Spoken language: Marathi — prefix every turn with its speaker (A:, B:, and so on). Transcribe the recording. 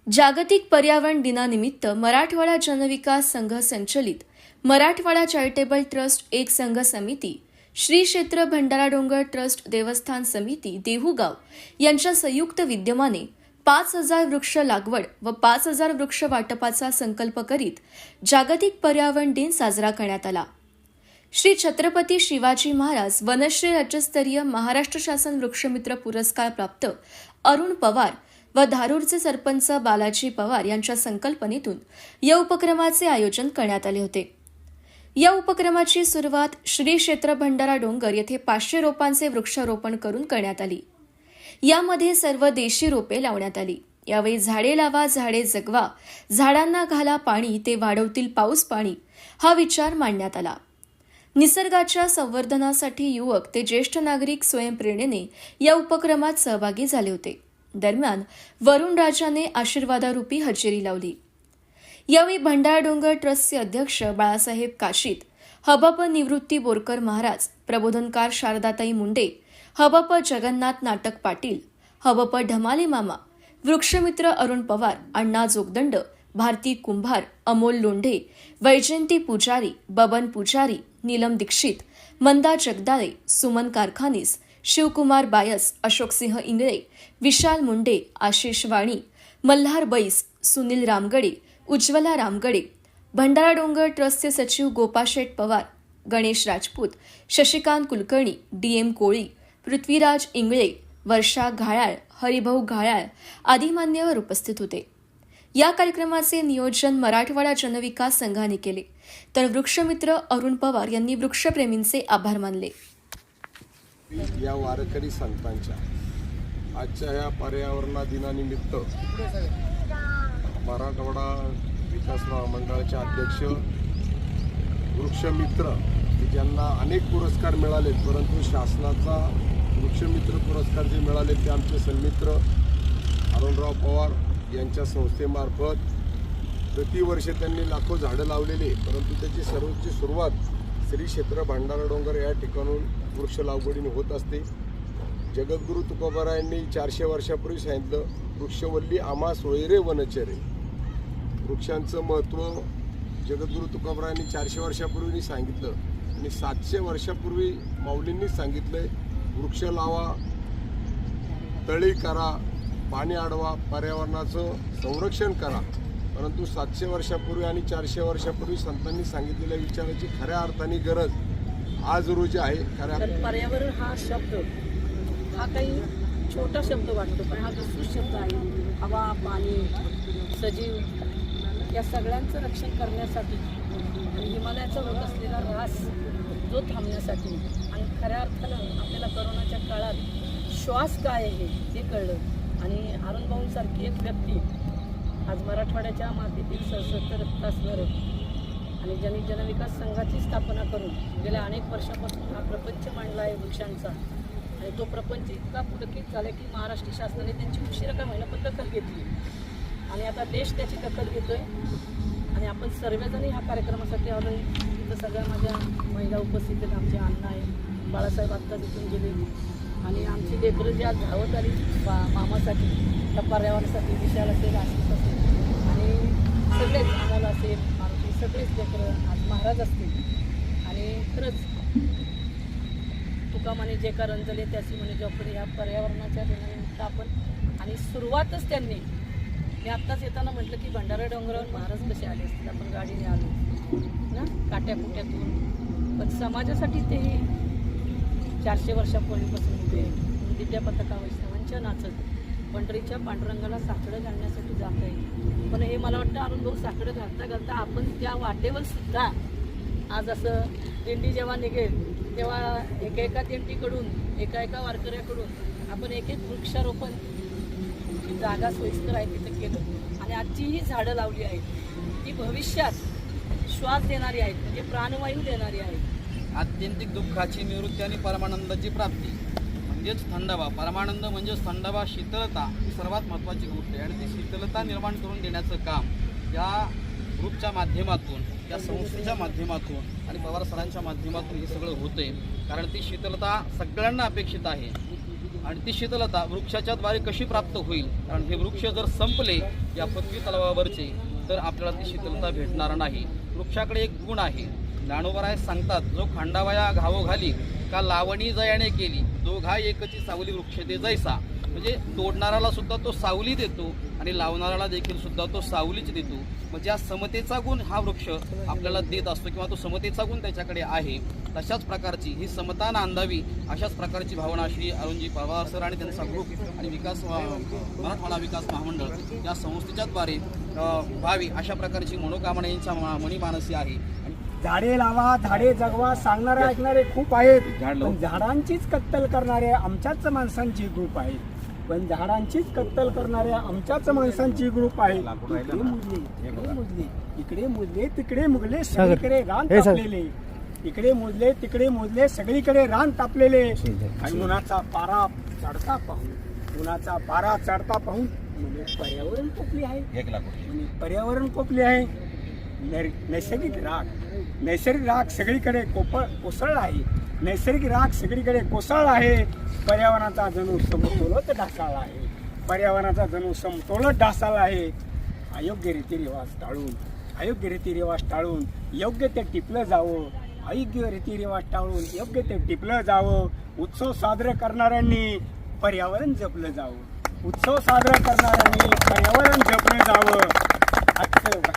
A: जागतिक पर्यावरण दिनानिमित्त मराठवाडा जनविकास संघ संचलित मराठवाडा चॅरिटेबल ट्रस्ट एक संघ समिती, श्री क्षेत्र भंडारा डोंगर ट्रस्ट देवस्थान समिती देहुगाव यांच्या संयुक्त विद्यमाने 5,000 वृक्ष लागवड व 5,000 वृक्ष वाटपाचा संकल्प करीत जागतिक पर्यावरण दिन साजरा करण्यात आला। श्री छत्रपती शिवाजी महाराज वनश्री राज्यस्तरीय महाराष्ट्र शासन वृक्षमित्र पुरस्कार प्राप्त अरुण पवार व धारूरचे सरपंच बालाजी पवार यांच्या संकल्पनेतून या उपक्रमाचे आयोजन करण्यात आले होते। या उपक्रमाची सुरुवात श्री क्षेत्र भंडारा डोंगर येथे 500 रोपांचे वृक्षारोपण करून करण्यात आली। यामध्ये सर्व देशी रोपे लावण्यात आली। यावेळी झाडे लावा झाडे जगवा, झाडांना घाला पाणी ते वाढवतील पाऊस पाणी हा विचार मांडण्यात आला। निसर्गाच्या संवर्धनासाठी युवक ते ज्येष्ठ नागरिक स्वयंप्रेरणेने या उपक्रमात सहभागी झाले होते। दरम्यान वरुण राजाने आशीर्वादारूपी हजेरी लावली। यावेळी भंडारा डोंगर ट्रस्टचे अध्यक्ष बाळासाहेब काशीत, हबप निवृत्ती बोरकर महाराज, प्रबोधनकार शारदाताई मुंडे, हबप जगन्नाथ नाटक पाटील, हबप ढमाले मामा, वृक्षमित्र अरुण पवार, अण्णा जोगदंड, भारती कुंभार, अमोल लोंढे, वैजयंती पुजारी, बबन पुजारी, नीलम दीक्षित, मंदा जगदाळे, सुमन कारखानीस, शिवकुमार बायस, अशोकसिंह इंगळे, विशाल मुंडे, आशिष वाणी, मल्हार बैस, सुनील रामगडे, उज्ज्वला रामगडे, भंडारा डोंगर ट्रस्टचे सचिव गोपाशेठ पवार, गणेश राजपूत, शशिकांत कुलकर्णी, DM कोळी, पृथ्वीराज इंगळे, वर्षा घायाळ, हरिभाऊ घायाळ आदी मान्यवर उपस्थित होते। या कार्यक्रमाचे नियोजन मराठवाडा जनविकास संघाने केले, तर वृक्षमित्र अरुण पवार यांनी वृक्षप्रेमींचे आभार मानले।
B: या वारकरी संतांच्या आजच्या या पर्यावरण दिनानिमित्त मराठवाडा विकास महामंडळाचे अध्यक्ष वृक्षमित्र ज्यांना अनेक पुरस्कार मिळाले, परंतु शासनाचा वृक्षमित्र पुरस्कार जे मिळाले ते आमचे सन्मित्र अरुणराव पवार यांच्या संस्थेमार्फत प्रतिवर्षी त्यांनी लाखो झाडं लावलेली, परंतु त्याची सर्वोच्च सुरुवात श्री क्षेत्र भंडारा डोंगर या ठिकाणून वृक्ष लागवडीने होत असते। जगद्गुरू तुकोबारायांनी 400 वर्षापूर्वी सांगितलं, वृक्षवल्ली आम्हा सोयरे वनचरे। वृक्षांचं महत्त्व जगद्गुरू तुकोबारायांनी 400 वर्षापूर्वी सांगितलं आणि 700 वर्षापूर्वी माऊलींनी सांगितलंय, वृक्ष लावा, तळी करा, पाणी अडवा, पर्यावरणाचं संरक्षण करा। परंतु 700 वर्षापूर्वी आणि 400 वर्षापूर्वी संतांनी सांगितलेल्या विचाराची खऱ्या अर्थाने गरज आज रोजी आहे।
C: पर्यावरण हा शब्द हा काही छोटा शब्द वाटतो, पण हा विस्तृत शब्द आहे। हवा, पाणी, सजीव या सगळ्यांचं रक्षण करण्यासाठी आणि हिमालयाचा होत असलेला ऱ्हास जो थांबण्यासाठी आणि खऱ्या अर्थानं आपल्याला करोनाच्या काळात श्वास काय आहे हे कळलं आणि अरुणभाऊंसारखी एक व्यक्ती आज मराठवाड्याच्या मातीतील सशस्त्र रक्तास्वर आणि जनविकास संघाची स्थापना करून गेल्या अनेक वर्षापासून हा प्रपंच मांडला आहे वृक्षांचा आणि तो प्रपंच इतका पुढकीत झाला की महाराष्ट्र शासनाने त्यांची उशिरा का महिना पण दखल घेतली आणि आता देश त्याची दखल घेतोय आणि आपण सर्वजण ह्या कार्यक्रमासाठी आलो। तिथं सगळ्या माझ्या महिला उपस्थित आहेत, आमचे अण्णा आहे, बाळासाहेब आत्ता तिथून गेले आणि आमची लेकरं जी आज धावत आली मामासाठी, त्या पर्यावरणासाठी, विशाल असेल, आशिष असेल आणि सगळेच अमोल असेल, मारुती, सगळेच लेकरं आज महाराज असतील आणि खरंच तुका म्हणे जे का रंजले त्याची म्हणे जॉपडे ह्या पर्यावरणाच्या दिनानिमित्त आपण आणि सुरुवातच त्यांनी मी आत्ताच येताना म्हटलं की भंडारा डोंगरावर महाराज कसे आले असतील, आपण गाडीने आलो ना काट्याकुट्यातून, पण समाजासाठी तेही 400 वर्षापूर्वीपासून उभे दिव्या पताका वैष्णवांच्या नाचत पंढरीच्या पांडुरंगाला साकडं घालण्यासाठी जात आहे। पण हे मला वाटतं अरुणभाऊ साकडं घालता घालता आपण त्या वाटेवर सुद्धा आज असं दिंडी जेव्हा निघेल तेव्हा एका दिंडीकडून एका वारकऱ्याकडून आपण एक वृक्षारोपण जी जागा सोयीस्कर आहे तिथं केलं आणि आजची ही झाडं लावली आहेत ती भविष्यात श्वास देणारी आहेत, म्हणजे प्राणवायू देणारी आहेत।
D: आत्यंतिक दुःखाची निवृत्ती आणि परमानंदाची प्राप्ती म्हणजेच थंडावा। परमानंद म्हणजेच थंडावा, शीतलता ही सर्वात महत्त्वाची गोष्ट आहे आणि ती शीतलता निर्माण करून देण्याचं काम या ग्रुपच्या माध्यमातून, या संस्थेच्या माध्यमातून आणि पवार सरांच्या माध्यमातून हे सगळं होतंय। कारण ती शीतलता सगळ्यांना अपेक्षित आहे आणि ती शीतलता वृक्षाच्या द्वारे कशी प्राप्त होईल, कारण हे वृक्ष जर संपले या पृथ्वी तलावावरचे तर आपल्याला ती शीतलता भेटणार नाही. वृक्षाकडे एक गुण आहे. ज्ञानोबराय सांगतात, जो खांडावया घावो घाली का लावणी जयाने केली, दोघा एकची सावली वृक्ष ते जैसा. म्हणजे तोडणाऱ्याला सुद्धा तो सावली देतो आणि लावणाऱ्याला देखील सुद्धा तो सावलीच देतो. म्हणजे हा समतेचा गुण हा वृक्ष आपल्याला देत असतो किंवा तो समतेचा गुण त्याच्याकडे आहे. तशाच प्रकारची ही समता नांदावी अशाच प्रकारची भावना श्री अरुणजी पवार सर आणि त्यांचा ग्रुप आणि मराठवाडा विकास महामंडळ या संस्थेच्या द्वारे व्हावी अशा प्रकारची मनोकामना यांच्या मनीमानसी आहे.
E: झाडे लावा, झाडे जगवा सांगणारे ऐकणारे खूप आहेत, पण झाडांचीच कत्तल करणारे आमच्याच माणसांची ग्रुप आहे. पण झाडांचीच कत्तल करणारे आमच्याच माणसांची ग्रुप आहे. इकडे मुजले, इकडे मुजले, इकडे मुजले, तिकडे मुजले, सगळीकडे रान तापलेले. इकडे मुजले, तिकडे मुजले, सगळीकडे रान तापलेले. आणि उन्हाचा पारा चढता पाहून, उन्हाचा पारा चढता पाहून पर्यावरण कोपली आहे. पर्यावरण कोपली आहे. नैसर्गिक राग सगळीकडे कोसळला आहे. नैसर्गिक राग सगळीकडे कोसळला आहे. पर्यावरणाचा जणू समतोलच ढासळला आहे. पर्यावरणाचा जणू समतोलच ढासळला आहे. अयोग्य रीतिरिवाज टाळून योग्य ते टिपलं जावं. अयोग्य रीतिरिवाज टाळून योग्य ते टिपलं जावं. उत्सव साजरे करणाऱ्यांनी पर्यावरण जपलं जावं. उत्सव साजरा करणाऱ्यांनी पर्यावरण जपलं जावं. आजचं